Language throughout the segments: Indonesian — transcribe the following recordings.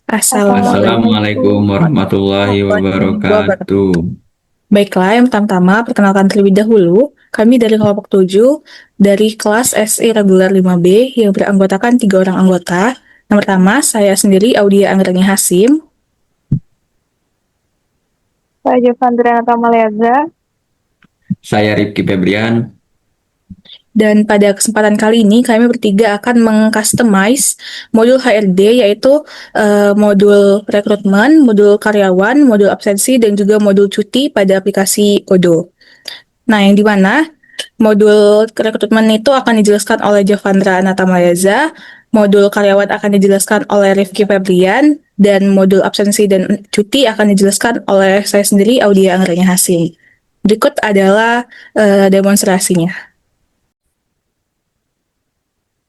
Assalamualaikum Assalamualaikum warahmatullahi warahmatullahi wabarakatuh. wabarakatuh. Baiklah, yang pertama, perkenalkan terlebih dahulu, kami dari kelompok 7 dari kelas SI reguler 5B yang beranggotakan 3 orang anggota. Yang pertama, saya sendiri Audia Anggreni Hasim, Saya Jovandra Tamaliaga. Saya Rifki Febrian. dan pada kesempatan kali ini kami bertiga akan mengcustomize modul HRD, yaitu modul rekrutmen, modul karyawan, modul absensi, dan juga modul cuti pada aplikasi Odoo. Nah, yang dimana modul rekrutmen itu akan dijelaskan oleh Jovandra Natamayaza, modul karyawan akan dijelaskan oleh Rifki Febrian, dan modul absensi dan cuti akan dijelaskan oleh saya sendiri, Audia Anggreni Hasim. Berikut adalah demonstrasinya.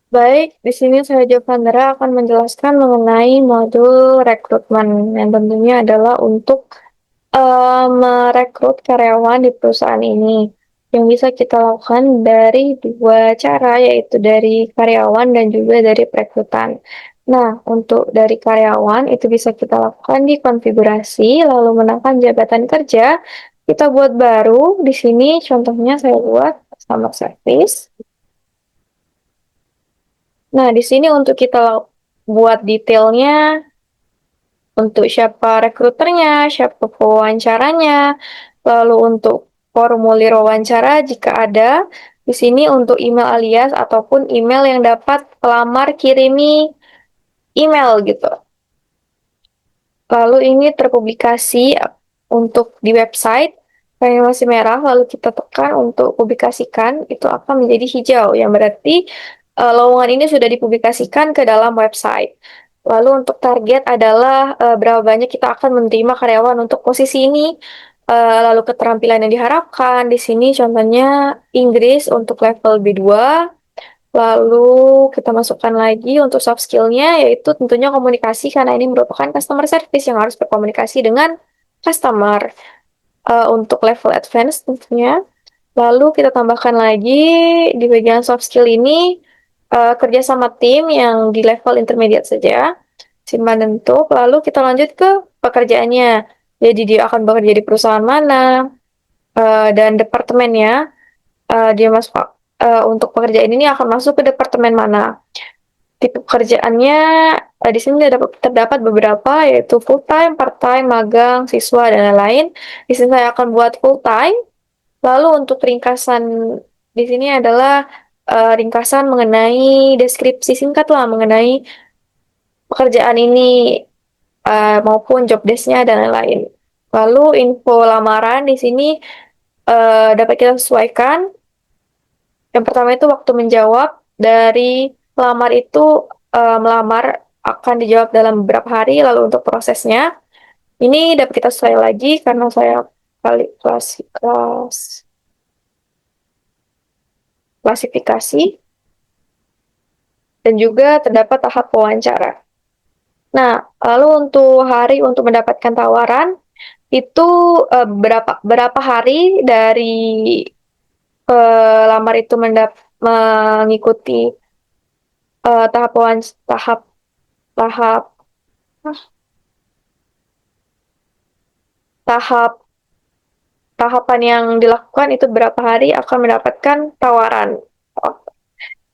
Baik, di sini saya Jovandra akan menjelaskan mengenai modul rekrutmen yang tentunya adalah untuk merekrut karyawan di perusahaan ini. Yang bisa kita lakukan dari dua cara, yaitu dari karyawan dan juga dari perekrutan. Nah, untuk dari karyawan itu bisa kita lakukan di konfigurasi, lalu menekan jabatan kerja. Kita buat baru, di sini contohnya saya buat customer service. Nah, di sini untuk kita buat detailnya, untuk siapa rekruternya, siapa pewawancaranya, lalu untuk formulir wawancara jika ada, di sini untuk email alias ataupun email yang dapat pelamar kirimi email gitu. Lalu ini terpublikasi untuk di website, yang masih merah, lalu kita tekan untuk publikasikan, itu akan menjadi hijau, yang berarti lowongan ini sudah dipublikasikan ke dalam website. Lalu untuk target adalah berapa banyak kita akan menerima karyawan untuk posisi ini, lalu keterampilan yang diharapkan, di sini contohnya Inggris untuk level B2, lalu kita masukkan lagi untuk soft skill-nya, yaitu tentunya komunikasi, karena ini merupakan customer service yang harus berkomunikasi dengan customer. Untuk level advance tentunya. Lalu kita tambahkan lagi di bagian soft skill ini, kerja sama tim yang di level intermediate saja. Simpan bentuk, lalu kita lanjut ke pekerjaannya. Jadi dia akan bekerja di perusahaan mana, dan departemennya. Dia masuk untuk pekerjaan ini akan masuk ke departemen mana. Tipe pekerjaannya di sini terdapat beberapa, yaitu full time, part time, magang, siswa, dan lain-lain. Di sini saya akan buat full time. Lalu untuk ringkasan di sini adalah ringkasan mengenai deskripsi singkat lah mengenai pekerjaan ini, maupun job desk-nya dan lain-lain. Lalu info lamaran di sini dapat kita sesuaikan. Yang pertama itu waktu menjawab dari pelamar itu, melamar akan dijawab dalam beberapa hari, lalu untuk prosesnya ini dapat kita sesuai lagi karena saya kali klasifikasi, dan juga terdapat tahap wawancara. Nah, lalu untuk hari untuk mendapatkan tawaran itu berapa hari dari pelamar itu mengikuti tahap tahap tahap tahap tahapan yang dilakukan itu berapa hari akan mendapatkan tawaran.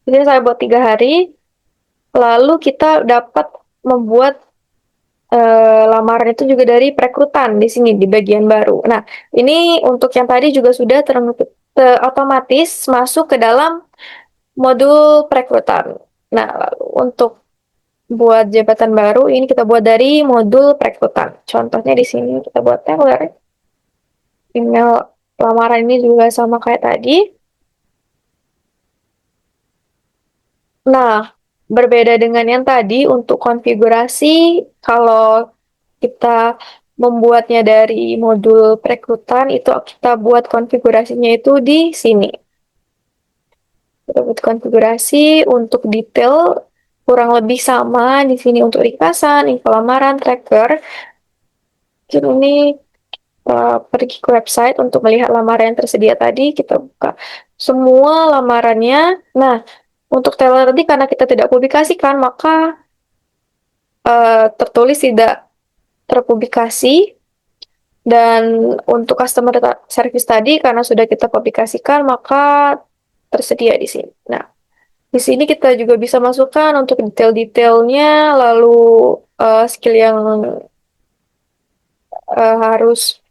Jadi saya buat 3 hari, lalu kita dapat membuat lamaran itu juga dari perekrutan di sini di bagian baru. Nah, ini untuk yang tadi juga sudah otomatis masuk ke dalam modul perekrutan. Nah, lalu untuk buat jabatan baru ini kita buat dari modul perekrutan. Contohnya di sini kita buat teller. Email lamaran ini juga sama kayak tadi. Nah, berbeda dengan yang tadi untuk konfigurasi, kalau kita membuatnya dari modul perekrutan, itu kita buat konfigurasinya itu di sini. Kita buat konfigurasi untuk detail kurang lebih sama di sini untuk ringkasan, info lamaran, tracker. Jadi ini pergi ke website untuk melihat lamaran yang tersedia tadi, kita buka semua lamarannya. Nah, untuk teller tadi karena kita tidak publikasikan, maka tertulis tidak terpublikasi. Dan untuk customer service tadi, karena sudah kita publikasikan, maka tersedia di sini. Nah, di sini kita juga bisa masukkan untuk detail-detailnya, lalu skill yang harus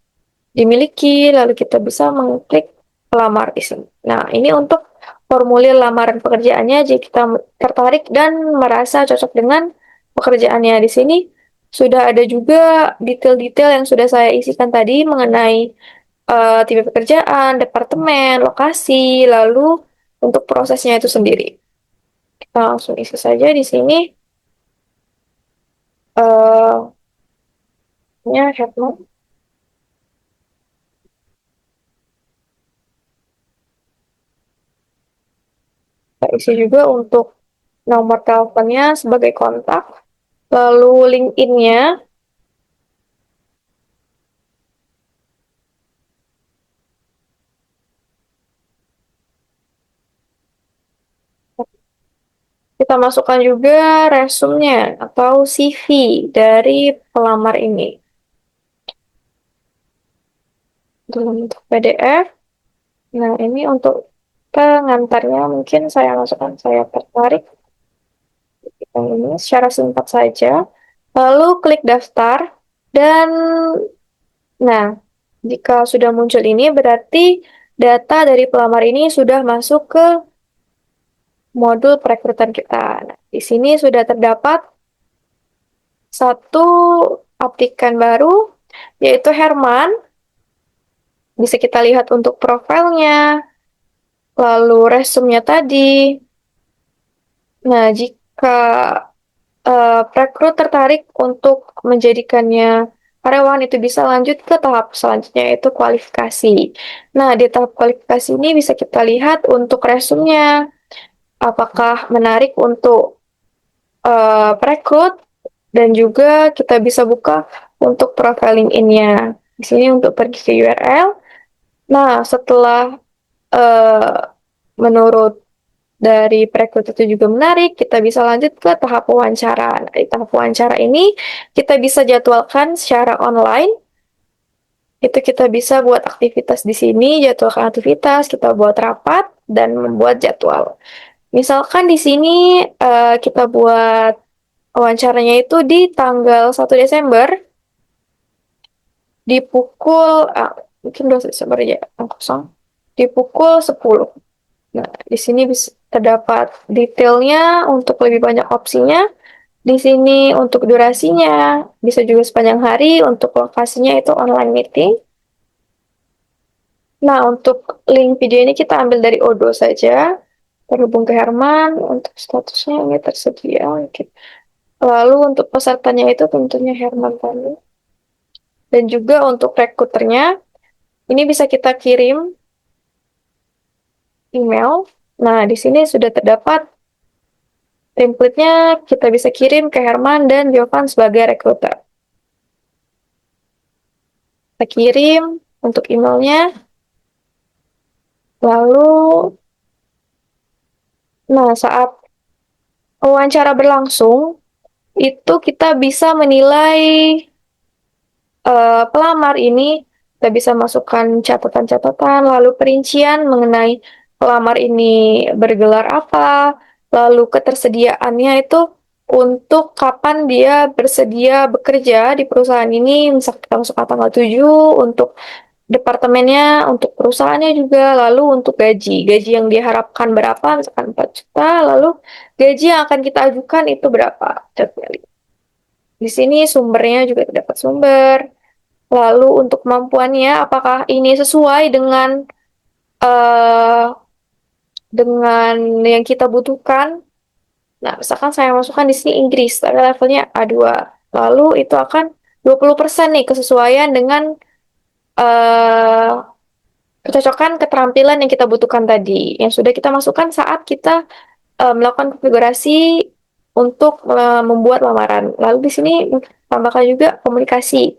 dimiliki, lalu kita bisa mengklik pelamar di sini. Nah, ini untuk formulir lamaran pekerjaannya jika kita tertarik dan merasa cocok dengan pekerjaannya. Di sini sudah ada juga detail-detail yang sudah saya isikan tadi mengenai tipe pekerjaan, departemen, lokasi, lalu untuk prosesnya itu sendiri. Kita langsung isi saja di sini. Ya, Herman. Kita isi juga untuk nomor teleponnya sebagai kontak, lalu LinkedIn-nya. Kita masukkan juga resume-nya atau CV dari pelamar ini dalam bentuk PDF. Nah, ini untuk pengantarnya mungkin saya masukkan saya tertarik yang ini secara singkat saja. Lalu klik daftar dan nah, jika sudah muncul ini berarti data dari pelamar ini sudah masuk ke modul perekrutan kita. Nah, di sini sudah terdapat satu aplikan baru, yaitu Herman. Bisa kita lihat untuk profilnya, lalu resume-nya tadi. Nah, jika perekrut tertarik untuk menjadikannya karyawan, itu bisa lanjut ke tahap selanjutnya, yaitu kualifikasi. Nah, di tahap kualifikasi ini bisa kita lihat untuk resume-nya, apakah menarik untuk perekrut, dan juga kita bisa buka untuk profil LinkedIn-nya. Di sini untuk pergi ke URL. Nah, setelah menurut dari perekrut itu juga menarik, kita bisa lanjut ke tahap wawancara. Nah, di tahap wawancara ini kita bisa jadwalkan secara online. Itu kita bisa buat aktivitas di sini, jadwalkan aktivitas, kita buat rapat dan membuat jadwal. Misalkan di sini kita buat wawancaranya itu di tanggal 1 Desember di pukul mungkin 2 Desember ya, kosong. Di pukul 10. Nah, di sini bisa terdapat detailnya untuk lebih banyak opsinya. Di sini untuk durasinya, bisa juga sepanjang hari, untuk lokasinya itu online meeting. Nah, untuk link video ini kita ambil dari Odo saja, terhubung ke Herman, untuk statusnya ini tersedia. Oke. Lalu untuk pesertanya itu tentunya Herman tadi. Dan juga untuk rekruternya, ini bisa kita kirim email. Nah, di sini sudah terdapat template-nya, kita bisa kirim ke Herman dan Jovan sebagai rekruter. Kita kirim untuk emailnya. Lalu, nah saat wawancara berlangsung, itu kita bisa menilai pelamar ini, kita bisa masukkan catatan-catatan, lalu perincian mengenai pelamar ini bergelar apa, lalu ketersediaannya itu untuk kapan dia bersedia bekerja di perusahaan ini, misalkan kita masukkan tanggal 7, untuk departemennya, untuk perusahaannya juga, lalu untuk gaji yang diharapkan berapa, misalkan 4 juta, lalu gaji yang akan kita ajukan itu berapa. Di sini sumbernya juga terdapat sumber. Lalu untuk kemampuannya, apakah ini sesuai uh, dengan yang kita butuhkan? Nah, misalkan saya masukkan di sini Inggris, tapi levelnya A2. Lalu itu akan 20% nih kesesuaian dengan uh, kecocokan keterampilan yang kita butuhkan tadi, yang sudah kita masukkan saat kita melakukan konfigurasi untuk membuat lamaran. Lalu di sini tambahkan juga komunikasi.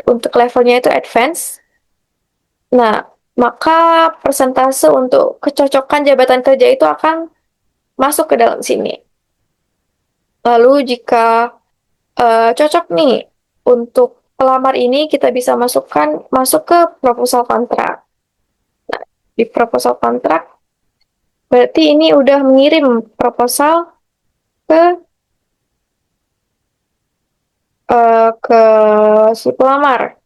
Untuk levelnya itu advance. Nah, maka persentase untuk kecocokan jabatan kerja itu akan masuk ke dalam sini. Lalu jika cocok nih untuk pelamar ini kita bisa masuk ke proposal kontrak. Di proposal kontrak berarti ini udah mengirim proposal ke ke si pelamar.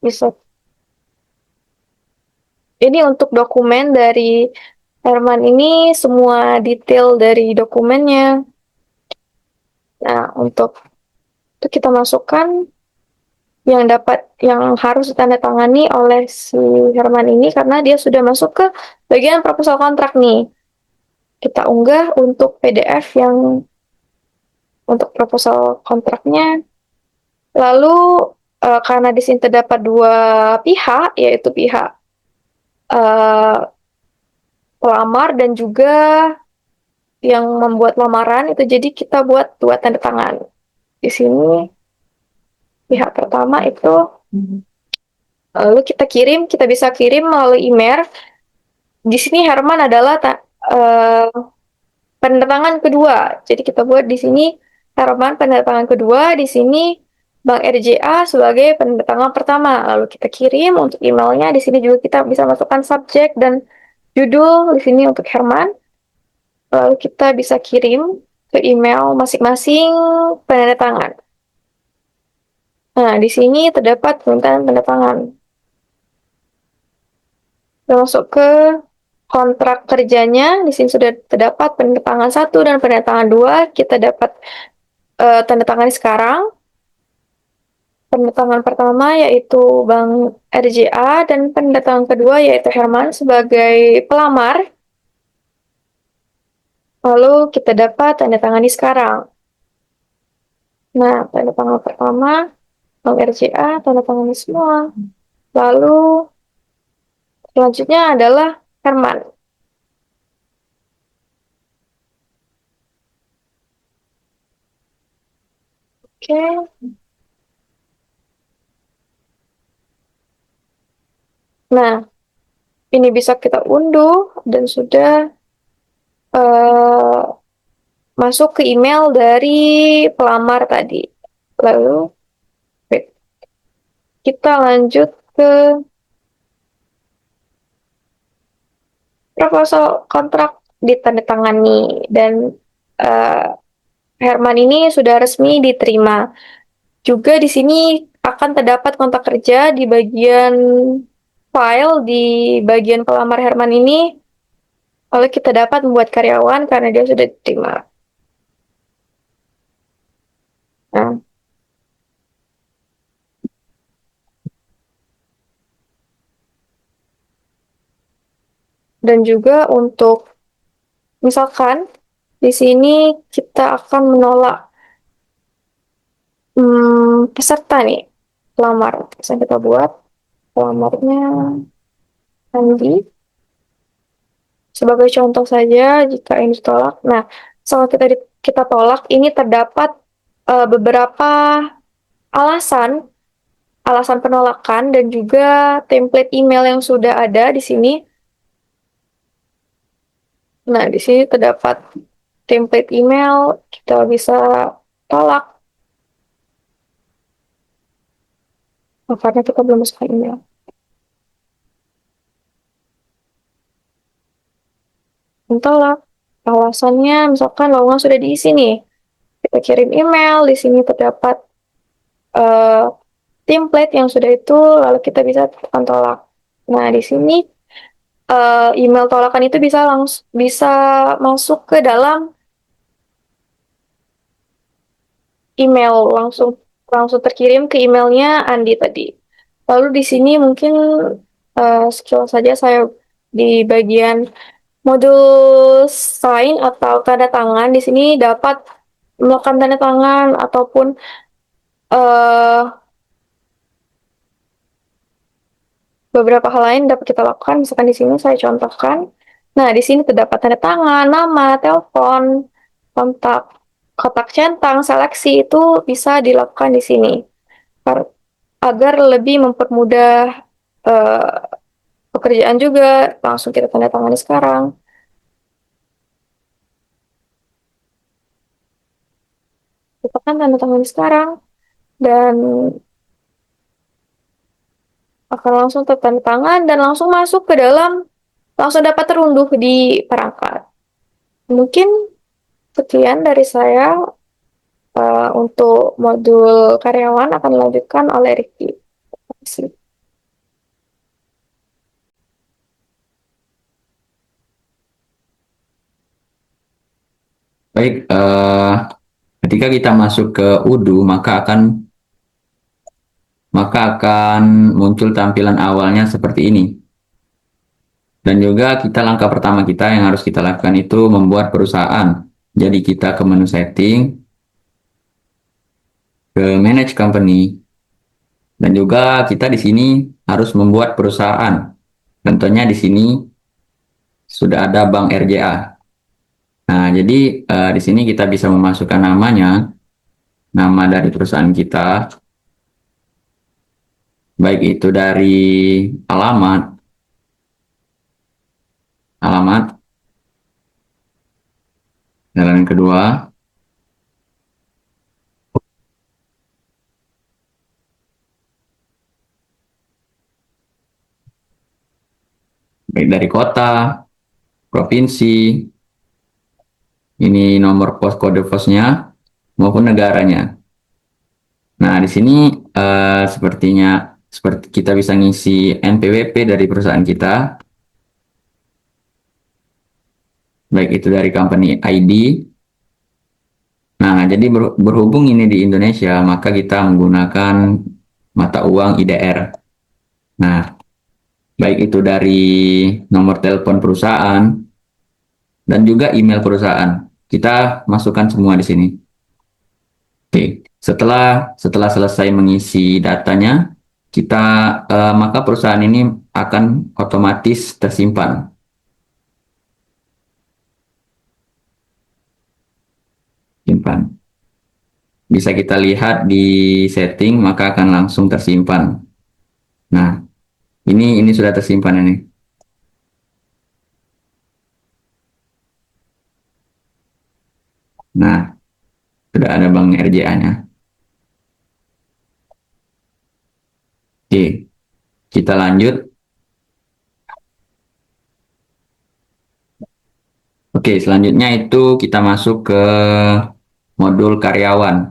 Bisa ini untuk dokumen dari Herman ini semua detail dari dokumennya. Nah, untuk kita masukkan yang harus ditandatangani oleh si Herman ini karena dia sudah masuk ke bagian proposal kontrak nih. Kita unggah untuk PDF yang untuk proposal kontraknya. Lalu karena di sini terdapat dua pihak, yaitu pihak eh, pelamar dan juga yang membuat lamaran itu, jadi kita buat dua tanda tangan. Di sini pihak pertama itu lalu kita bisa kirim melalui email. Di sini Herman adalah pendatangan kedua. Jadi kita buat di sini Herman pendatangan kedua, di sini Bang RJA sebagai pendatangan pertama. Lalu kita kirim untuk emailnya. Di sini juga kita bisa masukkan subjek dan judul di sini untuk Herman. Lalu kita bisa kirim ke email masing-masing pendatangan. Nah, di sini terdapat permintaan tanda tangan. Kita masuk ke kontrak kerjanya. Di sini sudah terdapat tanda tangan 1 dan tanda tangan 2. Kita dapat tanda tangan sekarang. Tanda tangan pertama yaitu Bang RJA dan tanda tangan kedua yaitu Herman sebagai pelamar. Lalu kita dapat tanda tangani sekarang. Nah, tanda tangan pertama Bang RJA, tanda tangani semua. Lalu selanjutnya adalah Herman. Oke. Nah, ini bisa kita unduh dan sudah uh, masuk ke email dari pelamar tadi. Lalu kita lanjut ke proposal kontrak ditandatangani dan uh, Herman ini sudah resmi diterima. Juga di sini akan terdapat kontak kerja di bagian file di bagian pelamar Herman ini. Lalu kita dapat membuat karyawan karena dia sudah diterima. Nah, dan juga untuk misalkan di sini kita akan menolak peserta nih, pelamar. Bisa kita buat pelamarnya Andi. Sebagai contoh saja, jika ini ditolak. Nah, setelah kita tolak, ini terdapat beberapa alasan penolakan dan juga template email yang sudah ada di sini. Nah, di sini terdapat template email, kita bisa tolak. Nah, karena kita belum masukkan email. Tolak. Alasannya, misalkan lowongan sudah diisi nih. Kita kirim email, di sini terdapat template yang sudah itu, lalu kita bisa tekan tolak. Nah, di sini email tolakan itu bisa masuk ke dalam email langsung terkirim ke emailnya Andi tadi. Lalu di sini mungkin skill saja saya di bagian modul sign atau tanda tangan di sini dapat melakukan tanda tangan ataupun uh, beberapa hal lain dapat kita lakukan. Misalkan di sini saya contohkan. Nah, di sini terdapat tanda tangan, nama, telepon, kontak, kotak centang, seleksi itu bisa dilakukan di sini agar lebih mempermudah uh, pekerjaan juga. Langsung kita tanda tangani sekarang. tekan tanda tangan sekarang dan akan langsung tertanda tangan dan langsung masuk ke dalam, langsung dapat terunduh di perangkat. Mungkin sekian dari saya. Untuk modul karyawan akan dilanjutkan oleh Ricky. Terima kasih. Baik, ketika kita masuk ke UDU, maka akan muncul tampilan awalnya seperti ini. Dan juga langkah pertama kita yang harus kita lakukan itu membuat perusahaan. Jadi kita ke menu setting, ke manage company, dan juga kita di sini harus membuat perusahaan. Contohnya di sini sudah ada Bank RJA. Nah, jadi di sini kita bisa memasukkan namanya, nama dari perusahaan kita, baik itu dari alamat, dan yang kedua, baik dari kota, provinsi, ini nomor pos kode posnya maupun negaranya. Nah, di sini seperti kita bisa ngisi NPWP dari perusahaan kita, baik itu dari company ID. Nah, jadi berhubung ini di Indonesia, maka kita menggunakan mata uang IDR. Nah, baik itu dari nomor telepon perusahaan dan juga email perusahaan. Kita masukkan semua di sini. Oke, setelah selesai mengisi datanya, maka perusahaan ini akan otomatis tersimpan. Bisa kita lihat di setting, maka akan langsung tersimpan. Nah, ini sudah tersimpan ini. Nah, sudah ada Bank RJA-nya. Oke, kita lanjut. Oke, selanjutnya itu kita masuk ke modul karyawan.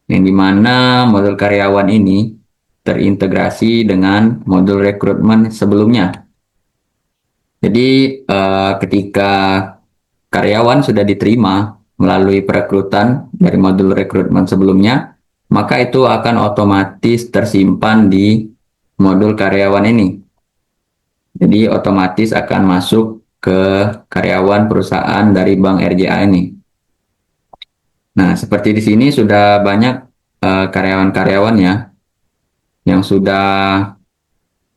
Yang dimana modul karyawan ini terintegrasi dengan modul rekrutmen sebelumnya. Jadi ketika karyawan sudah diterima melalui perekrutan dari modul rekrutmen sebelumnya, maka itu akan otomatis tersimpan di modul karyawan ini. Jadi otomatis akan masuk ke karyawan perusahaan dari Bank RJA ini. Nah, seperti di sini sudah banyak karyawan-karyawan ya yang sudah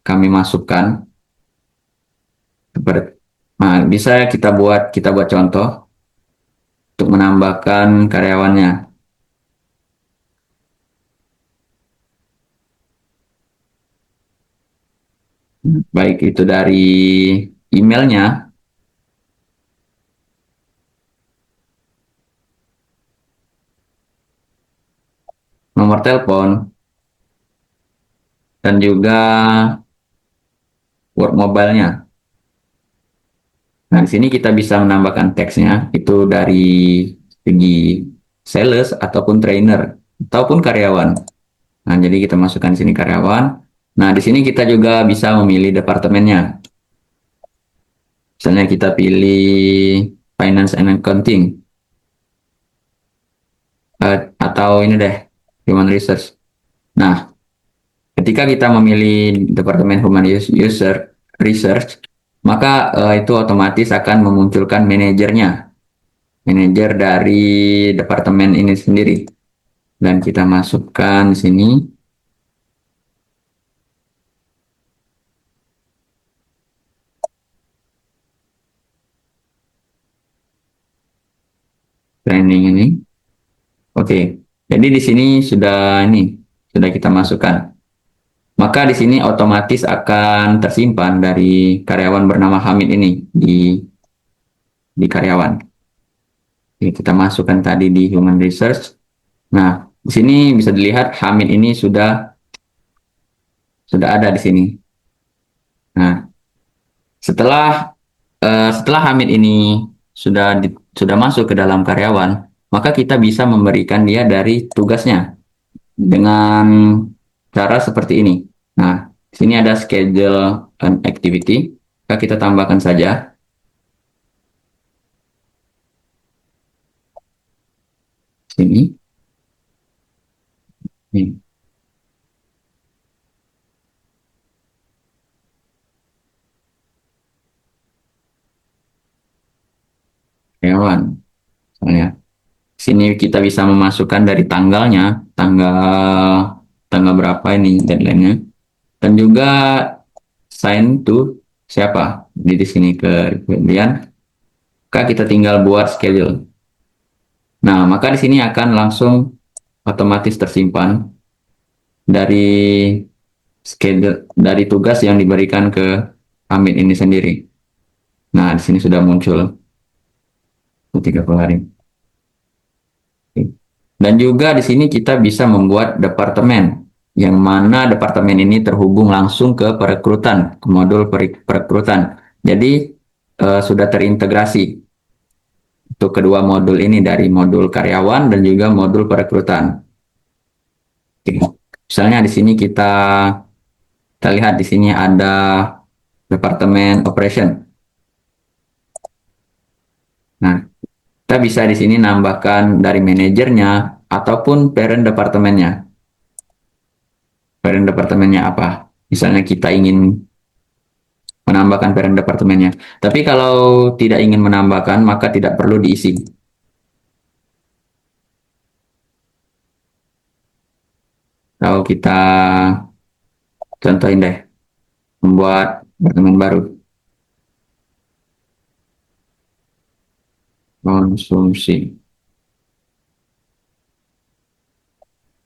kami masukkan. Nah, bisa kita buat contoh untuk menambahkan karyawannya. Baik itu dari emailnya, nomor telepon, dan juga work mobile-nya. Nah, di sini kita bisa menambahkan teksnya, itu dari segi sales ataupun trainer, ataupun karyawan. Nah, jadi kita masukkan di sini karyawan. Nah, di sini kita juga bisa memilih departemennya. Misalnya kita pilih Finance and Accounting. Atau ini deh, Human Research. Nah, ketika kita memilih Departemen Human Research, maka itu otomatis akan memunculkan manajernya, manajer dari departemen ini sendiri. Dan kita masukkan di sini. Training ini. Oke, jadi di sini sudah kita masukkan. Maka di sini otomatis akan tersimpan dari karyawan bernama Hamid ini di karyawan. Jadi kita masukkan tadi di Human Research. Nah, di sini bisa dilihat Hamid ini sudah ada di sini. Nah, setelah Hamid ini sudah masuk ke dalam karyawan, maka kita bisa memberikan dia dari tugasnya dengan cara seperti ini. Nah, di sini ada schedule an activity. Maka kita tambahkan saja sini. Ini. Karyawan, misalnya. Sini kita bisa memasukkan dari tanggalnya, tanggal berapa ini deadline-nya, dan juga sign to siapa. Jadi di sini kemudian maka kita tinggal buat schedule. Nah, maka di sini akan langsung otomatis tersimpan dari schedule dari tugas yang diberikan ke Hamid ini sendiri. Nah, di sini sudah muncul 30 hari. Dan juga di sini kita bisa membuat departemen, yang mana departemen ini terhubung langsung ke perekrutan, ke modul perekrutan. Jadi sudah terintegrasi untuk kedua modul ini, dari modul karyawan dan juga modul perekrutan. Oke. Misalnya di sini kita lihat di sini ada departemen operation. Nah, kita bisa di sini nambahkan dari manajernya ataupun parent departemennya. Parent departemennya apa? Misalnya kita ingin menambahkan parent departemennya. Tapi kalau tidak ingin menambahkan, maka tidak perlu diisi. Kalau kita contohin deh, membuat departemen baru. Konsumsi.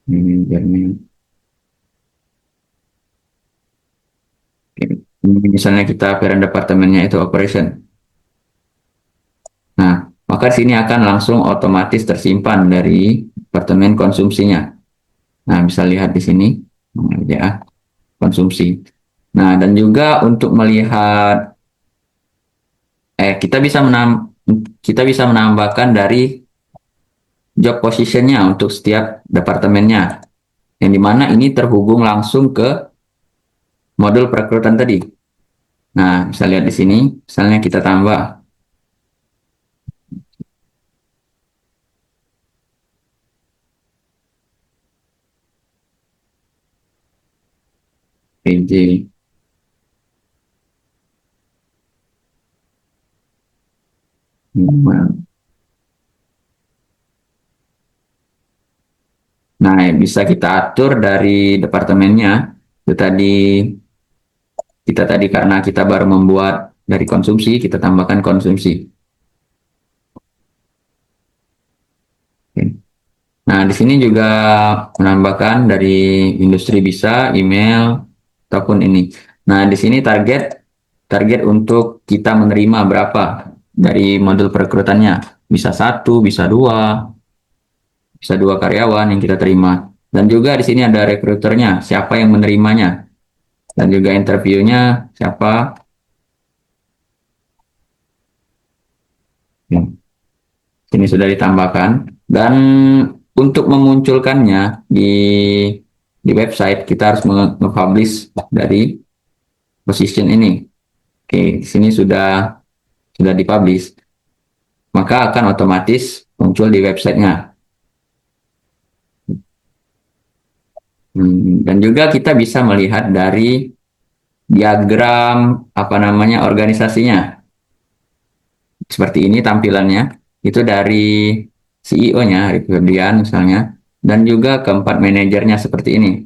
Manajemen. Misalnya kita parent departemennya itu operation. Nah, maka di sini akan langsung otomatis tersimpan dari departemen konsumsinya. Nah, bisa lihat di sini ya, konsumsi. Nah, dan juga untuk melihat kita bisa menambahkan dari job positionnya untuk setiap departemennya, yang dimana ini terhubung langsung ke modul perekrutan tadi. Nah, bisa lihat di sini, misalnya kita tambah PJ. Nah, bisa kita atur dari departemennya. Itu tadi kita tadi karena kita baru membuat dari konsumsi, kita tambahkan konsumsi. Oke. Nah, di sini juga menambahkan dari industri bisa, email, ataupun ini. Nah, di sini target untuk kita menerima berapa dari modul perekrutannya. Bisa satu, bisa dua karyawan yang kita terima. Dan juga di sini ada rekruternya, siapa yang menerimanya. Dan juga interviewnya, siapa. Ini sudah ditambahkan. Dan untuk memunculkannya di website, kita harus nge-publish dari position ini. Oke, di sini sudah dipublish. Maka akan otomatis muncul di websitenya. Dan juga kita bisa melihat dari diagram organisasinya. Seperti ini tampilannya. Itu dari CEO-nya, Rick Febrian misalnya, dan juga keempat manajernya seperti ini.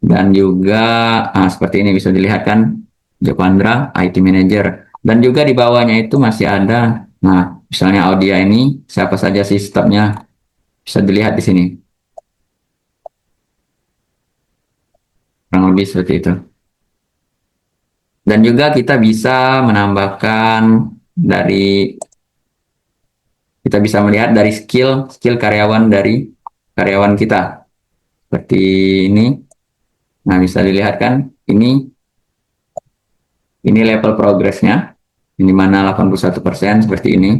Dan juga seperti ini bisa dilihat kan, Jopandra, IT Manager. Dan juga di bawahnya itu masih ada, nah misalnya Audia ini, siapa saja sih stafnya, bisa dilihat di sini. Kurang lebih seperti itu. Dan juga kita bisa menambahkan kita bisa melihat dari skill karyawan dari karyawan kita. Seperti ini. Nah, bisa dilihat kan, ini level progresnya, ini mana 81% seperti ini.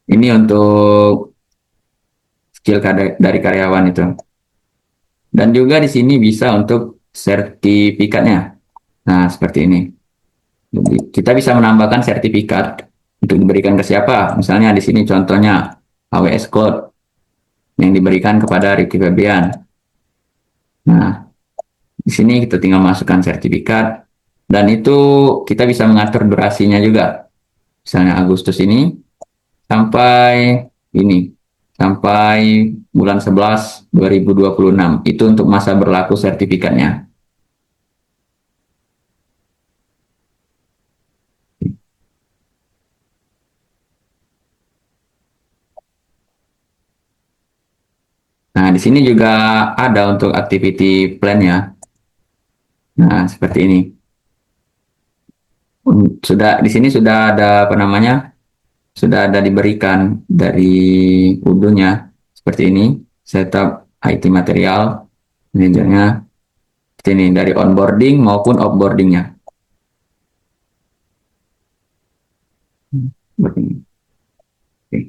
Ini untuk skill dari karyawan itu. Dan juga di sini bisa untuk sertifikatnya. Nah, seperti ini. Jadi, kita bisa menambahkan sertifikat untuk diberikan ke siapa. Misalnya di sini contohnya AWS Cloud yang diberikan kepada Ricky Febrian. Nah, di sini kita tinggal masukkan sertifikat dan itu kita bisa mengatur durasinya juga. Misalnya Agustus ini sampai ini sampai bulan 11 2026 itu untuk masa berlaku sertifikatnya. Nah, di sini juga ada untuk activity plan-nya. Nah, seperti ini. Sudah di sini sudah ada apa namanya? Sudah ada diberikan dari UDU-nya seperti ini. Setup IT material, manajernya seperti ini dari onboarding maupun offboarding-nya. Seperti ini. Oke.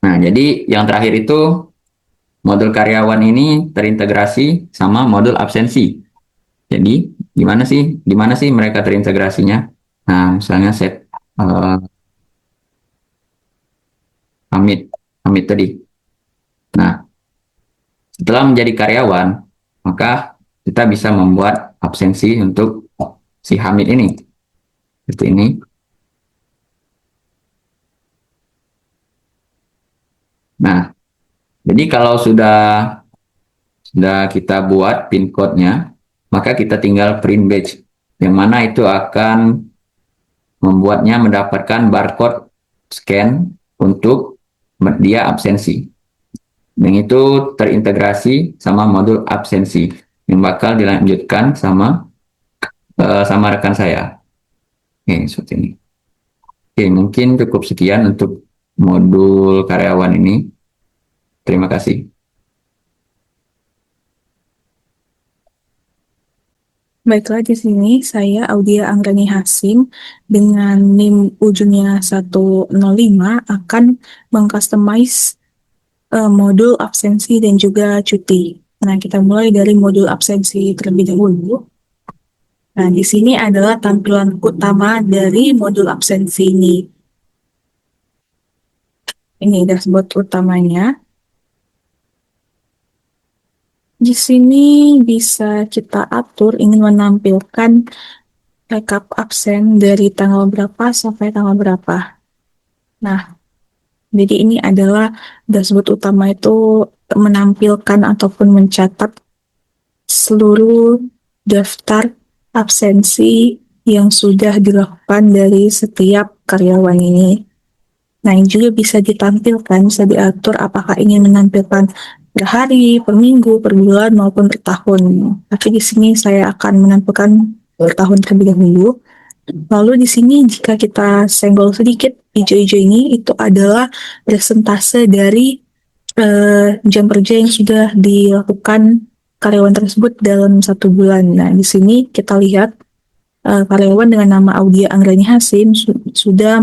Nah, jadi yang terakhir itu modul karyawan ini terintegrasi sama modul absensi. Jadi di mana sih mereka terintegrasinya? Nah, misalnya set Hamid, Hamid tadi. Nah, setelah menjadi karyawan, maka kita bisa membuat absensi untuk si Hamid ini. Seperti ini. Nah, jadi kalau sudah kita buat pin code-nya, maka kita tinggal print badge, yang mana itu akan membuatnya mendapatkan barcode scan untuk dia absensi. Dan itu terintegrasi sama modul absensi yang bakal dilanjutkan sama rekan saya. Oke, seperti ini. Oke, mungkin cukup sekian untuk modul karyawan ini. Terima kasih. Baiklah, di sini saya Audia Anggreni Hasim dengan NIM ujungnya 105 akan mengcustomize modul absensi dan juga cuti. Nah, kita mulai dari modul absensi terlebih dahulu. Nah, di sini adalah tampilan utama dari modul absensi ini. Ini dashboard utamanya. Di sini bisa kita atur ingin menampilkan rekap absen dari tanggal berapa sampai tanggal berapa. Nah, jadi ini adalah dashboard utama itu menampilkan ataupun mencatat seluruh daftar absensi yang sudah dilakukan dari setiap karyawan ini. Nah, ini juga bisa ditampilkan, bisa diatur apakah ingin menampilkan per hari, per minggu, per bulan, maupun per tahun. Tapi di sini saya akan menampilkan per tahun terlebih dahulu. Lalu di sini jika kita senggol sedikit hijau-hijau ini, itu adalah presentase dari jam kerja yang sudah dilakukan karyawan tersebut dalam 1 bulan. Nah, di sini kita lihat karyawan dengan nama Audia Anggreni Hasim sudah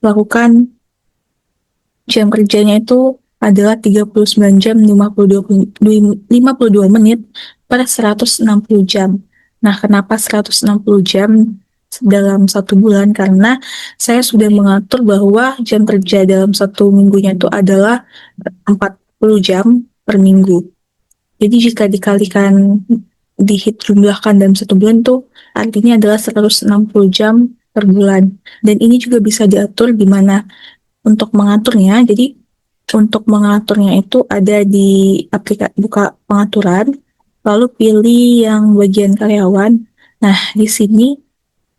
melakukan jam kerjanya itu adalah 39 jam 52 menit per 160 jam. Nah, kenapa 160 jam dalam 1 bulan? Karena saya sudah mengatur bahwa jam kerja dalam 1 minggunya itu adalah 40 jam per minggu. Jadi jika dikalikan, jumlahkan dalam 1 bulan itu artinya adalah 160 jam per bulan. Dan ini juga bisa diatur di mana untuk mengaturnya. Jadi untuk mengaturnya itu ada di aplikasi buka pengaturan, lalu pilih yang bagian karyawan. Nah, di sini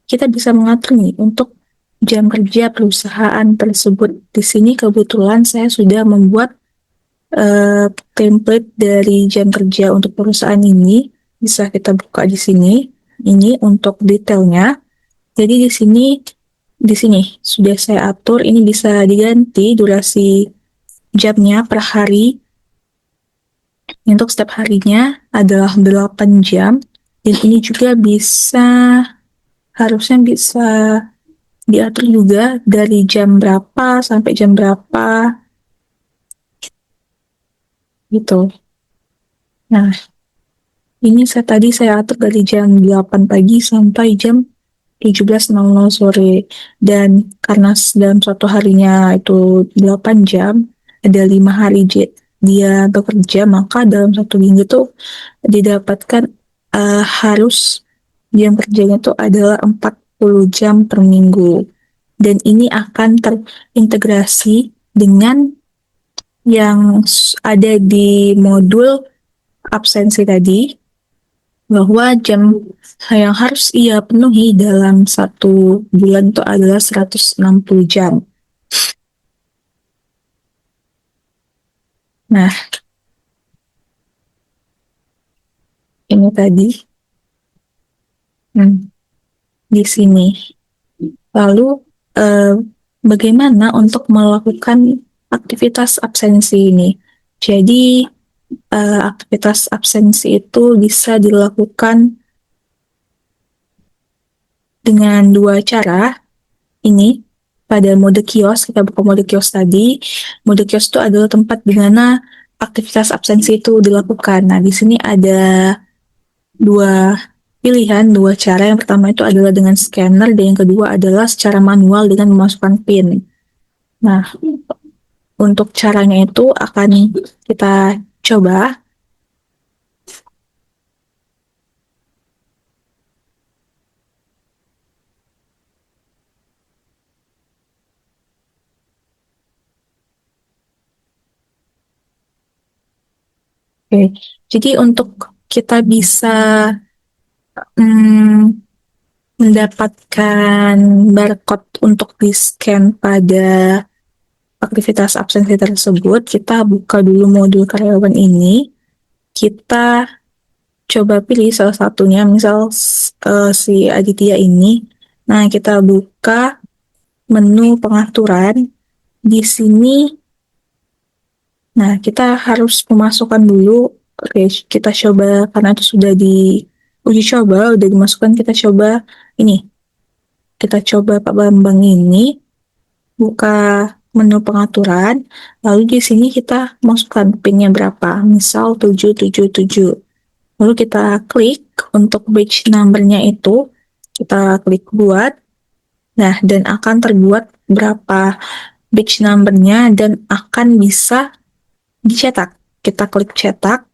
kita bisa mengatur nih untuk jam kerja perusahaan tersebut. Di sini kebetulan saya sudah membuat template dari jam kerja untuk perusahaan ini. Bisa kita buka di sini. Ini untuk detailnya. Jadi di sini sudah saya atur, ini bisa diganti durasi jamnya per hari. Untuk setiap harinya adalah 8 jam. Dan ini juga harusnya bisa diatur juga dari jam berapa sampai jam berapa gitu. Nah, ini tadi saya atur dari jam 8 pagi sampai jam 17.00 sore. Dan karena dalam suatu harinya itu 8 jam, ada 5 hari dia bekerja, maka dalam satu minggu tuh didapatkan harus jam kerjanya itu adalah 40 jam per minggu. Dan ini akan terintegrasi dengan yang ada di modul absensi tadi, bahwa jam yang harus ia penuhi dalam satu bulan itu adalah 160 jam. Nah, ini tadi di sini. Lalu, bagaimana untuk melakukan aktivitas absensi ini? Jadi, aktivitas absensi itu bisa dilakukan dengan dua cara. Ini pada mode kios, kita buka mode kios tadi. Mode kios itu adalah tempat di mana aktivitas absensi itu dilakukan. Nah, di sini ada dua pilihan, dua cara. Yang pertama itu adalah dengan scanner, dan yang kedua adalah secara manual dengan memasukkan PIN. Nah, untuk caranya itu akan kita coba. Oke, jadi untuk kita bisa mendapatkan barcode untuk di-scan pada aktivitas absensi tersebut, kita buka dulu modul karyawan ini. Kita coba pilih salah satunya, misal si Aditya ini. Nah, kita buka menu pengaturan. Di sini, nah kita harus memasukkan dulu. Oke, kita coba, karena itu sudah di uji coba, udah dimasukkan, kita coba ini. Kita coba Pak Bambang ini, buka menu pengaturan, lalu di sini kita masukkan PIN-nya berapa, misal 777. Lalu kita klik untuk batch number-nya itu, kita klik buat. Nah, dan akan terbuat berapa batch number-nya dan akan bisa dicetak. Kita klik cetak.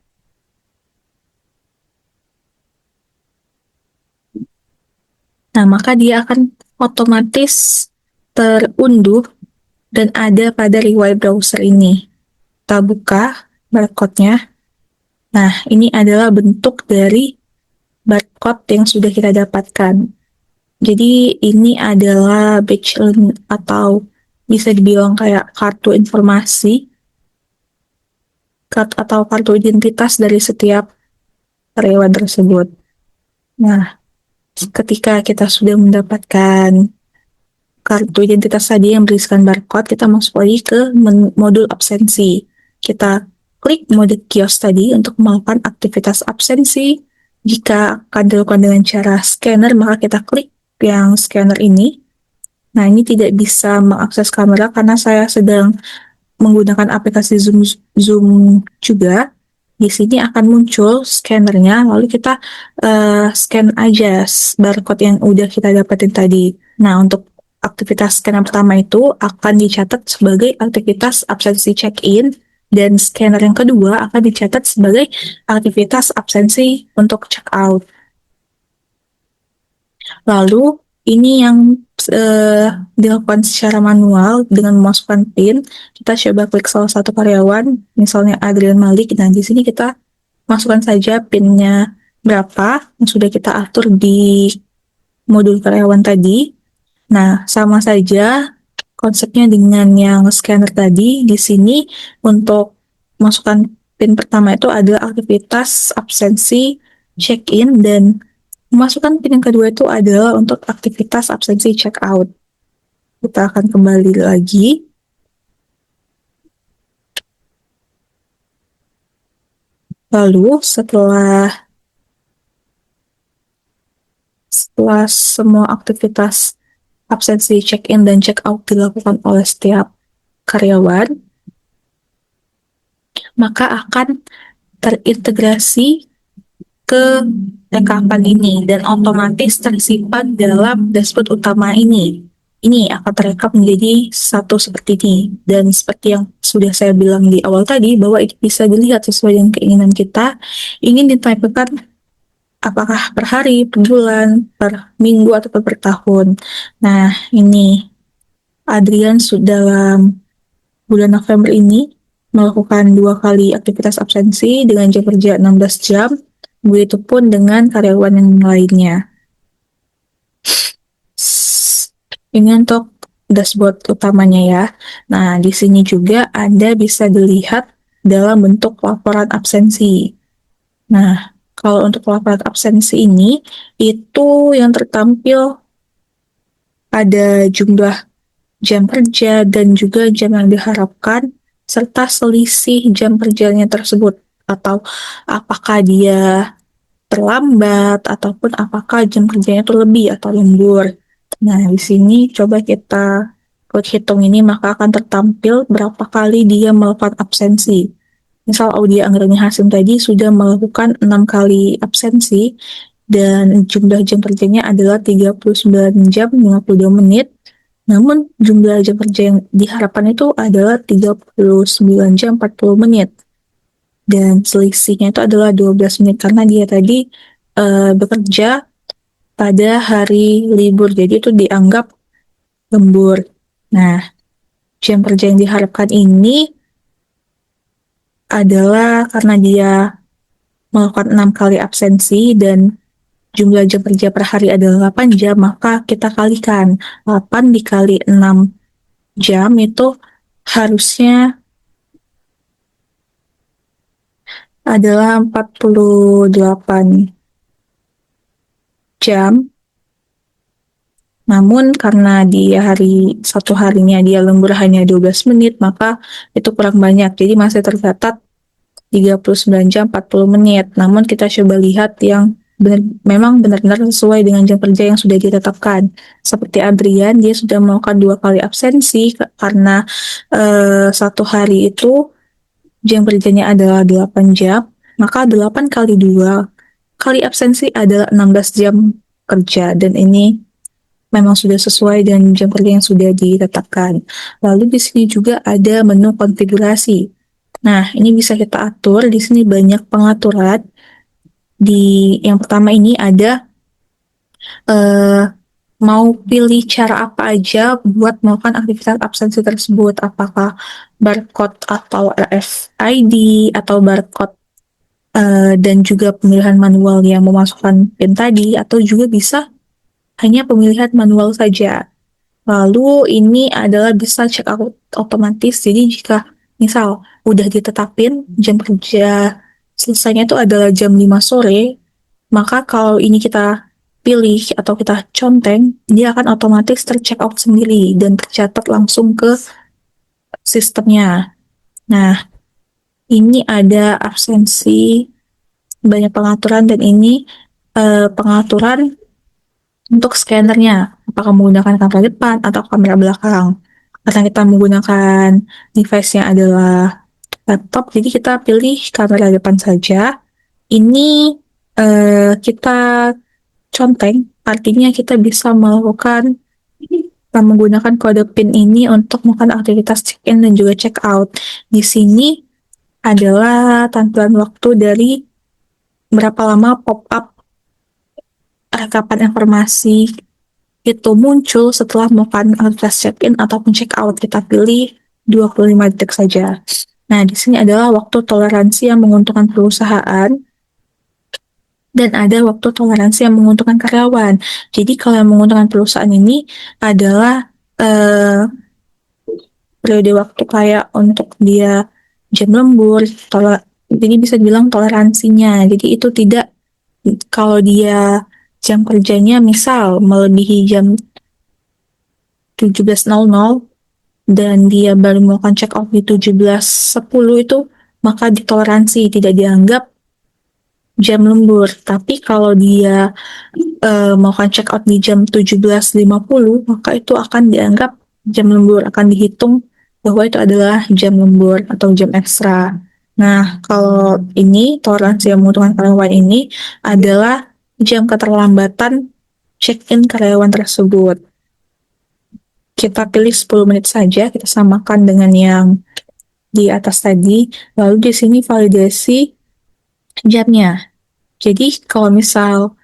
Nah, maka dia akan otomatis terunduh dan ada pada Riwai browser ini. Kita buka barcode-nya. Nah, ini adalah bentuk dari barcode yang sudah kita dapatkan. Jadi ini adalah badge atau bisa dibilang kayak kartu informasi atau kartu identitas dari setiap karyawan tersebut. Nah, ketika kita sudah mendapatkan kartu identitas tadi yang berisikan barcode, kita masuk lagi ke modul absensi. Kita klik mode kios tadi untuk melakukan aktivitas absensi. Jika akan dilakukan dengan cara scanner, maka kita klik yang scanner ini. Nah, ini tidak bisa mengakses kamera karena saya sedang menggunakan aplikasi Zoom juga. Di sini akan muncul scannernya, lalu kita scan aja barcode yang udah kita dapetin tadi. Nah, untuk aktivitas scan yang pertama itu akan dicatat sebagai aktivitas absensi check-in, dan scanner yang kedua akan dicatat sebagai aktivitas absensi untuk check-out. Lalu ini yang dilakukan secara manual dengan memasukkan PIN. Kita coba klik salah satu karyawan, misalnya Adrian Malik. Nah, di sini kita masukkan saja PIN-nya berapa yang sudah kita atur di modul karyawan tadi. Nah, sama saja konsepnya dengan yang scanner tadi. Di sini untuk masukkan PIN pertama itu adalah aktivitas absensi check-in, dan Memasukkan PIN yang kedua itu adalah untuk aktivitas absensi check out. Kita akan kembali lagi. Lalu setelah semua aktivitas absensi check-in dan check-out dilakukan oleh setiap karyawan, maka akan terintegrasi ke rekapan ini dan otomatis tersimpan dalam dashboard utama ini. Ini akan terekam menjadi satu seperti ini. Dan seperti yang sudah saya bilang di awal tadi, bahwa ini bisa dilihat sesuai dengan keinginan kita, ingin ditampilkan apakah per hari, per bulan, per minggu, atau per tahun. Nah, ini Adrian sudah dalam bulan November ini melakukan 2 kali aktivitas absensi dengan jam kerja 16 jam, begitupun dengan karyawan yang lainnya. Ini untuk dashboard utamanya ya. Nah, di sini juga Anda bisa dilihat dalam bentuk laporan absensi. Nah, kalau untuk laporan absensi ini, itu yang tertampil ada jumlah jam kerja dan juga jam yang diharapkan, serta selisih jam kerjanya tersebut, atau apakah dia terlambat, ataupun apakah jam kerjanya itu lebih atau lembur. Nah, di sini coba kita klik hitung ini, maka akan tertampil berapa kali dia melakukan absensi. Misal Audia Anggreni Hasim tadi sudah melakukan 6 kali absensi, dan jumlah jam kerjanya adalah 39 jam 52 menit, namun jumlah jam kerja yang diharapkan itu adalah 39 jam 40 menit. Dan selisihnya itu adalah 12 menit karena dia tadi bekerja pada hari libur, jadi itu dianggap lembur. Nah, jam kerja yang diharapkan ini adalah karena dia melakukan 6 kali absensi dan jumlah jam kerja per hari adalah 8 jam, maka kita kalikan 8 dikali 6 jam itu harusnya adalah 48 jam. Namun karena di satu harinya dia lembur hanya 12 menit, maka itu kurang banyak. Jadi masih tercatat 39 jam 40 menit. Namun kita coba lihat yang memang benar-benar sesuai dengan jam kerja yang sudah ditetapkan. Seperti Adrian, dia sudah melakukan 2 kali absensi karena satu hari itu jam kerjanya adalah 8 jam, maka 8 kali 2 kali absensi adalah 16 jam kerja, dan ini memang sudah sesuai dengan jam kerja yang sudah ditetapkan. Lalu di sini juga ada menu konfigurasi. Nah, ini bisa kita atur. Di sini banyak pengaturan. Di yang pertama ini ada mau pilih cara apa aja buat melakukan aktivitas absensi tersebut. Apakah barcode atau RFID atau barcode dan juga pemilihan manual yang memasukkan PIN tadi, atau juga bisa hanya pemilihan manual saja. Lalu ini adalah bisa check out otomatis. Jadi jika misal udah ditetapin jam kerja selesainya itu adalah jam 5 sore, maka kalau ini kita pilih atau kita conteng, dia akan otomatis tercheck out sendiri dan tercatat langsung ke sistemnya. Nah, ini ada absensi, banyak pengaturan, dan ini pengaturan untuk scannernya, apakah menggunakan kamera depan atau kamera belakang. Karena kita menggunakan device-nya adalah laptop, jadi kita pilih kamera depan saja. Ini kita conteng, artinya kita bisa melakukan menggunakan kode PIN ini untuk melakukan aktivitas check-in dan juga check-out. Di sini adalah tampilan waktu dari berapa lama pop-up rekapan informasi itu muncul setelah melakukan aktivitas check-in ataupun check-out. Kita pilih 25 detik saja. Nah, di sini adalah waktu toleransi yang menguntungkan perusahaan dan ada waktu toleransi yang menguntungkan karyawan. Jadi kalau yang menguntungkan perusahaan ini adalah periode waktu kayak untuk dia jam lembur, jadi bisa dibilang toleransinya. Jadi itu tidak, kalau dia jam kerjanya misal melebihi jam 17.00 dan dia baru melakukan check out di 17.10 itu, maka ditoleransi, tidak dianggap jam lembur. Tapi kalau dia melakukan check out di jam 17.50, maka itu akan dianggap jam lembur, akan dihitung bahwa itu adalah jam lembur atau jam ekstra. Nah, kalau ini toleransi yang menguntungkan karyawan ini adalah jam keterlambatan check-in karyawan tersebut. Kita pilih 10 menit saja, kita samakan dengan yang di atas tadi, lalu di sini validasi jamnya. Jadi kalau misal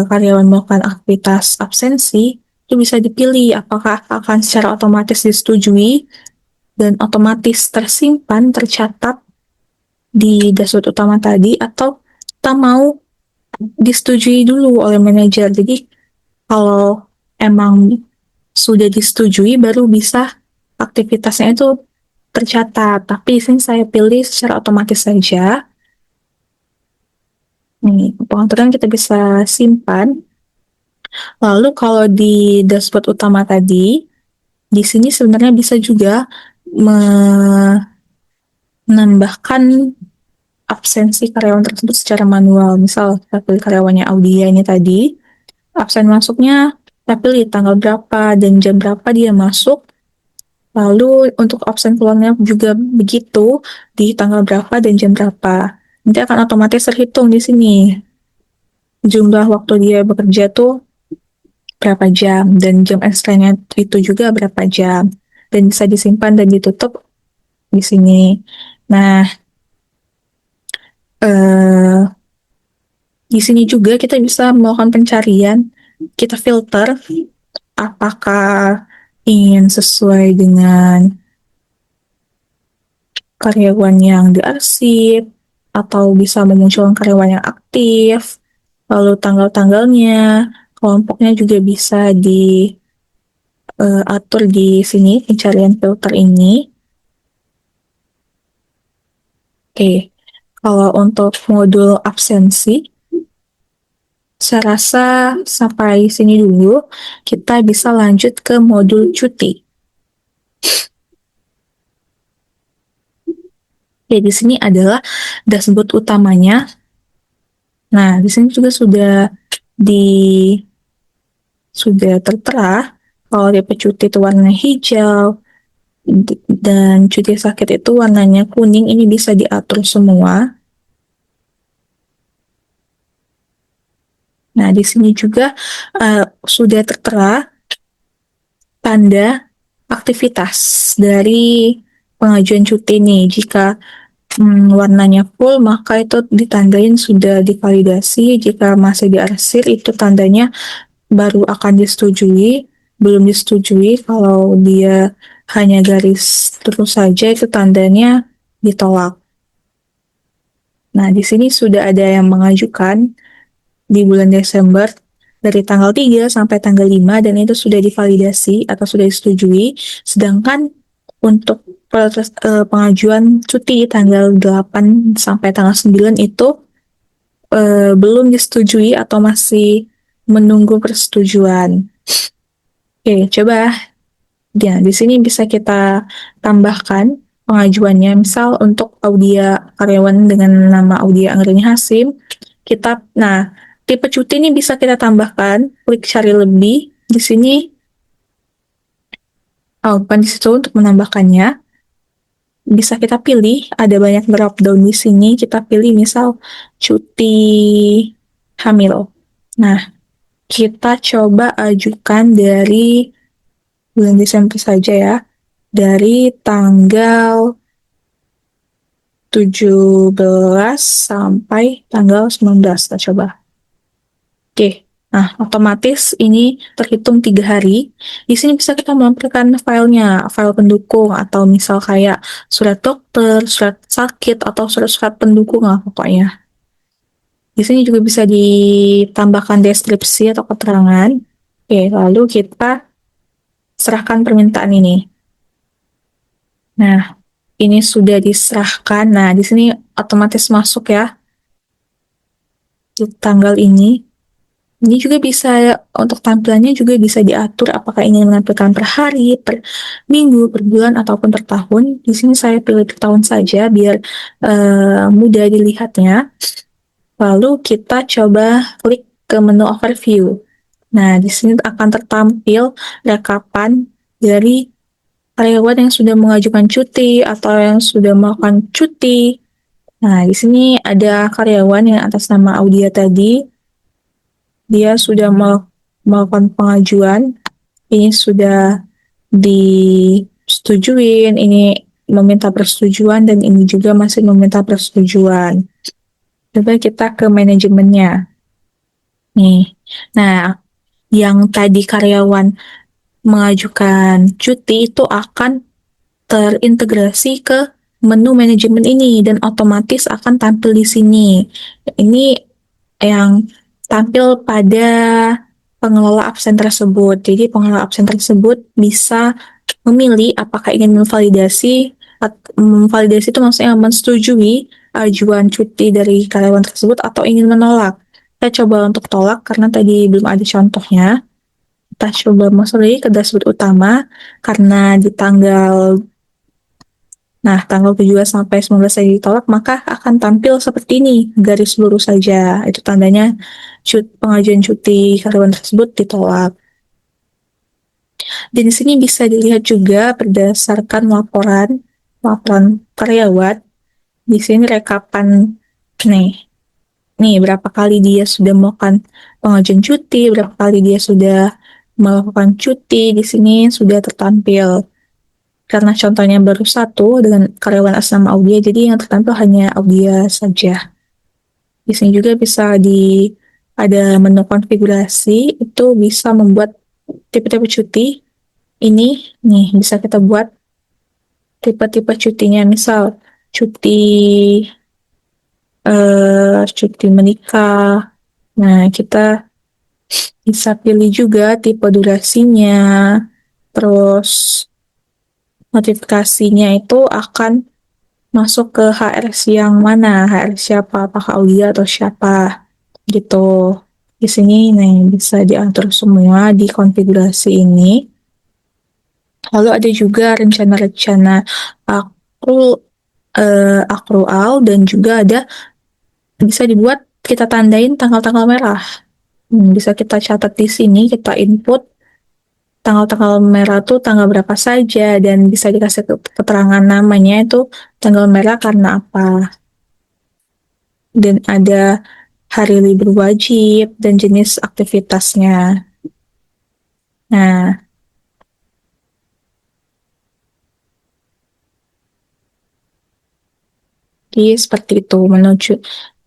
karyawan melakukan aktivitas absensi, itu bisa dipilih apakah akan secara otomatis disetujui dan otomatis tersimpan, tercatat di dashboard utama tadi, atau kita mau disetujui dulu oleh manajer. Jadi kalau emang sudah disetujui, baru bisa aktivitasnya itu tercatat. Tapi di sini saya pilih secara otomatis saja. Nih, pengaturan kita bisa simpan. Lalu kalau di dashboard utama tadi, di sini sebenarnya bisa juga menambahkan absensi karyawan tersebut secara manual. Misal kita pilih karyawannya Audia ini tadi, absen masuknya kita pilih tanggal berapa dan jam berapa dia masuk. Lalu untuk absen keluarnya juga begitu, di tanggal berapa dan jam berapa. Nanti akan otomatis terhitung di sini. Jumlah waktu dia bekerja tuh berapa jam, dan jam ekstranya itu juga berapa jam. Dan bisa disimpan dan ditutup di sini. Nah, eh, di sini juga kita bisa melakukan pencarian, kita filter apakah ingin sesuai dengan karyawan yang diarsip, atau bisa memunculkan karyawan yang aktif, lalu tanggal-tanggalnya, kelompoknya juga bisa diatur di sini, pencarian filter ini. Oke, kalau untuk modul absensi, saya rasa sampai sini dulu, kita bisa lanjut ke modul cuti. Oke, di sini adalah dashboard utamanya. Nah, di sini juga sudah tertera kalau DP cuti itu warnanya hijau dan cuti sakit itu warnanya kuning. Ini bisa diatur semua. Nah, di sini juga sudah tertera tanda aktivitas dari pengajuan cuti nih. Jika warnanya full, maka itu ditandain sudah divalidasi. Jika masih diarsir, itu tandanya baru akan disetujui. Belum disetujui, kalau dia hanya garis terus saja, itu tandanya ditolak. Nah, di sini sudah ada yang mengajukan di bulan Desember dari tanggal 3 sampai tanggal 5, dan itu sudah divalidasi atau sudah disetujui. Sedangkan untuk pengajuan cuti tanggal 8 sampai tanggal 9 itu belum disetujui atau masih menunggu persetujuan. Oke, coba ya di sini bisa kita tambahkan pengajuannya. Misal untuk Audia, karyawan dengan nama Audia Anggreni Hasim, tipe cuti ini bisa kita tambahkan, klik cari lebih di sini. Bukan di situ untuk menambahkannya. Bisa kita pilih, ada banyak drop down di sini. Kita pilih misal cuti hamil. Nah, kita coba ajukan dari bulan Desember saja ya. Dari tanggal 17 sampai tanggal 19. Kita coba. Oke. Nah, otomatis ini terhitung 3 hari. Di sini bisa kita melampirkan filenya, file pendukung, atau misal kayak surat dokter, surat sakit, atau surat-surat pendukung lah pokoknya. Di sini juga bisa ditambahkan deskripsi atau keterangan. Oke, lalu kita serahkan permintaan ini. Nah, ini sudah diserahkan. Nah, di sini otomatis masuk ya di tanggal ini. Ini juga bisa, untuk tampilannya juga bisa diatur apakah ingin menampilkan per hari, per minggu, per bulan, ataupun per tahun. Di sini saya pilih per tahun saja biar mudah dilihatnya. Lalu kita coba klik ke menu overview. Nah, di sini akan tertampil rekapan dari karyawan yang sudah mengajukan cuti atau yang sudah melakukan cuti. Nah, di sini ada karyawan yang atas nama Audia tadi, dia sudah melakukan pengajuan, ini sudah disetujuin, ini meminta persetujuan, dan ini juga masih meminta persetujuan. Coba kita ke manajemennya. Nih, nah yang tadi karyawan mengajukan cuti itu akan terintegrasi ke menu manajemen ini dan otomatis akan tampil di sini. Ini yang tampil pada pengelola absen tersebut. Jadi pengelola absen tersebut bisa memilih apakah ingin memvalidasi itu maksudnya menyetujui ajuan cuti dari karyawan tersebut atau ingin menolak. Kita coba untuk tolak karena tadi belum ada contohnya. Kita coba masuk lagi ke dashboard utama karena di tanggal 17 sampai 19 saya ditolak, maka akan tampil seperti ini, garis lurus saja. Itu tandanya pengajuan cuti karyawan tersebut ditolak. Dan di sini bisa dilihat juga berdasarkan laporan karyawan. Di sini rekapan nih berapa kali dia sudah melakukan pengajuan cuti, berapa kali dia sudah melakukan cuti, di sini sudah tertampil. Karena contohnya baru satu dengan karyawan atas nama Audia, jadi yang tertampil hanya Audia saja. Di sini juga bisa ada menu konfigurasi, itu bisa membuat tipe-tipe cuti. Ini nih bisa kita buat tipe-tipe cutinya, misal cuti menikah. Nah, kita bisa pilih juga tipe durasinya, terus notifikasinya itu akan masuk ke HRS yang mana, HRS siapa, apakah Aulia atau siapa, gitu. Di sini nih bisa diatur semua di konfigurasi ini. Lalu ada juga rencana-rencana akrual dan juga ada bisa dibuat kita tandain tanggal-tanggal merah. Bisa kita catat di sini, kita input tanggal-tanggal merah tuh tanggal berapa saja dan bisa dikasih keterangan namanya itu tanggal merah karena apa. Dan ada hari libur wajib dan jenis aktivitasnya. Nah, jadi seperti itu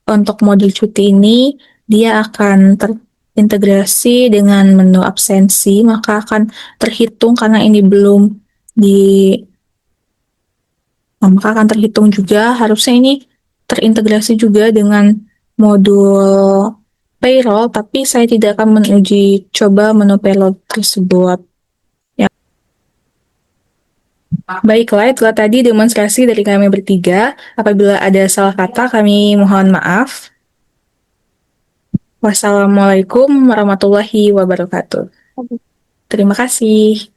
untuk modul cuti ini dia akan terintegrasi dengan menu absensi, maka akan terhitung karena ini belum maka akan terhitung juga, harusnya ini terintegrasi juga dengan modul payroll, tapi saya tidak akan coba menu payroll tersebut. Ya. Baiklah, itulah tadi demonstrasi dari kami bertiga. Apabila ada salah kata, kami mohon maaf. Wassalamualaikum warahmatullahi wabarakatuh. Terima kasih.